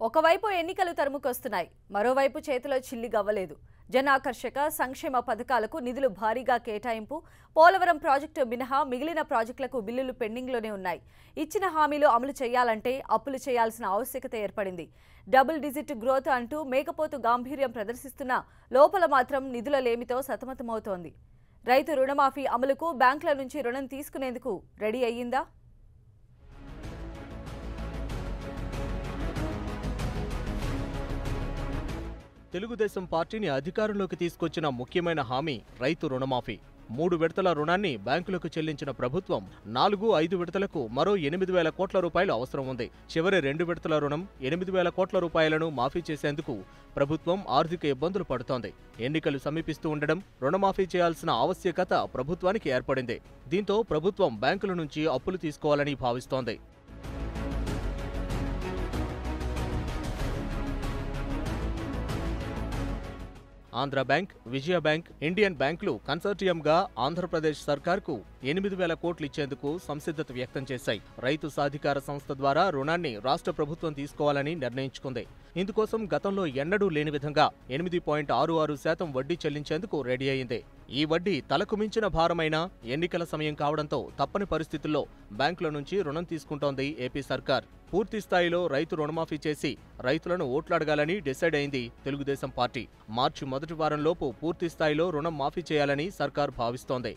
ఒకవైపు ఎన్నికలు తరుముకొస్తున్నాయి, మరోవైపు చేతిలో చిల్లి గవ్వలేదు. జనాకర్షక సంక్షేమ పథకాలకు నిధులు భారీగా కేటాయింపు, పోలవరం ప్రాజెక్టు మినహా మిగిలిన ప్రాజెక్టులకు బిల్లులు పెండింగ్లోనే ఉన్నాయి. ఇచ్చిన హామీలు అమలు చేయాలంటే అప్పులు చేయాల్సిన ఆవశ్యకత ఏర్పడింది. డబుల్ డిజిట్ గ్రోత్ అంటూ మేకపోతు గాంభీర్యం ప్రదర్శిస్తున్న లోపల మాత్రం నిధుల లేమితో సతమతమవుతోంది. రైతు రుణమాఫీ అమలుకు బ్యాంకుల నుంచి రుణం తీసుకునేందుకు రెడీ అయ్యిందా? తెలుగుదేశం పార్టీని అధికారంలోకి తీసుకొచ్చిన ముఖ్యమైన హామీ రైతు రుణమాఫీ. 3 విడతల రుణాన్ని బ్యాంకులకు చెల్లించిన ప్రభుత్వం 4-5 విడతలకు మరో 8,000 కోట్ల రూపాయలు అవసరం ఉంది. చివరి 2 విడతల రుణం 8,000 కోట్ల రూపాయలను మాఫీ చేసేందుకు ప్రభుత్వం ఆర్థిక ఇబ్బందులు పడుతోంది. ఎన్నికలు సమీపిస్తూ ఉండడం రుణమాఫీ చేయాల్సిన ఆవశ్యకత ప్రభుత్వానికి ఏర్పడింది. దీంతో ప్రభుత్వం బ్యాంకుల నుంచి అప్పులు తీసుకోవాలని భావిస్తోంది. ఆంధ్ర బ్యాంక్, విజయ బ్యాంక్, ఇండియన్ బ్యాంకులు కన్సార్టియంగా ఆంధ్రప్రదేశ్ సర్కార్కు 8,000 కోట్లు ఇచ్చేందుకు సంసిద్ధత వ్యక్తం చేశాయి. రైతు సాధికార సంస్థ ద్వారా రుణాన్ని రాష్ట్ర ప్రభుత్వం తీసుకోవాలని నిర్ణయించుకుంది. ఇందుకోసం గతంలో ఎన్నడూ లేని విధంగా 8.66% వడ్డీ చెల్లించేందుకు రెడీ అయింది. ఈ వడ్డీ తలకు మించిన భారమైన ఎన్నికల సమయం కావడంతో తప్పని పరిస్థితుల్లో బ్యాంకుల నుంచి రుణం తీసుకుంటోంది ఏపీ సర్కార్. పూర్తి స్థాయిలో రైతు రుణమాఫీ చేసి రైతులను ఓట్లాడగాలని డిసైడ్ అయింది తెలుగుదేశం పార్టీ. మార్చి మొదటి వారంలోపు పూర్తి స్థాయిలో రుణం మాఫీ చేయాలని సర్కార్ భావిస్తోంది.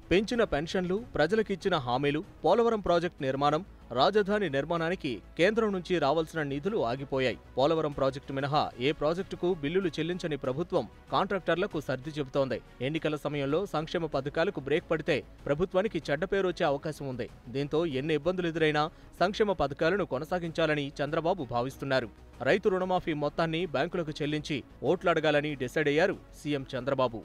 పెంచిన పెన్షన్లు, ప్రజలకిచ్చిన హామీలు, పోలవరం ప్రాజెక్టు నిర్మాణం, రాజధాని నిర్మాణానికి కేంద్రం నుంచి రావాల్సిన నిధులు ఆగిపోయాయి. పోలవరం ప్రాజెక్టు మినహా ఏ ప్రాజెక్టుకు బిల్లులు చెల్లించని ప్రభుత్వం కాంట్రాక్టర్లకు సర్ది చెబుతోంది. ఎన్నికల సమయంలో సంక్షేమ పథకాలకు బ్రేక్ పడితే ప్రభుత్వానికి చెడ్డ పేరు వచ్చే అవకాశం ఉంది. దీంతో ఎన్ని ఇబ్బందులు ఎదురైనా సంక్షేమ పథకాలను కొనసాగించాలని చంద్రబాబు భావిస్తున్నారు. రైతు రుణమాఫీ మొత్తాన్ని బ్యాంకులకు చెల్లించి ఓట్లాడగాలని డిసైడ్ అయ్యారు సీఎం చంద్రబాబు.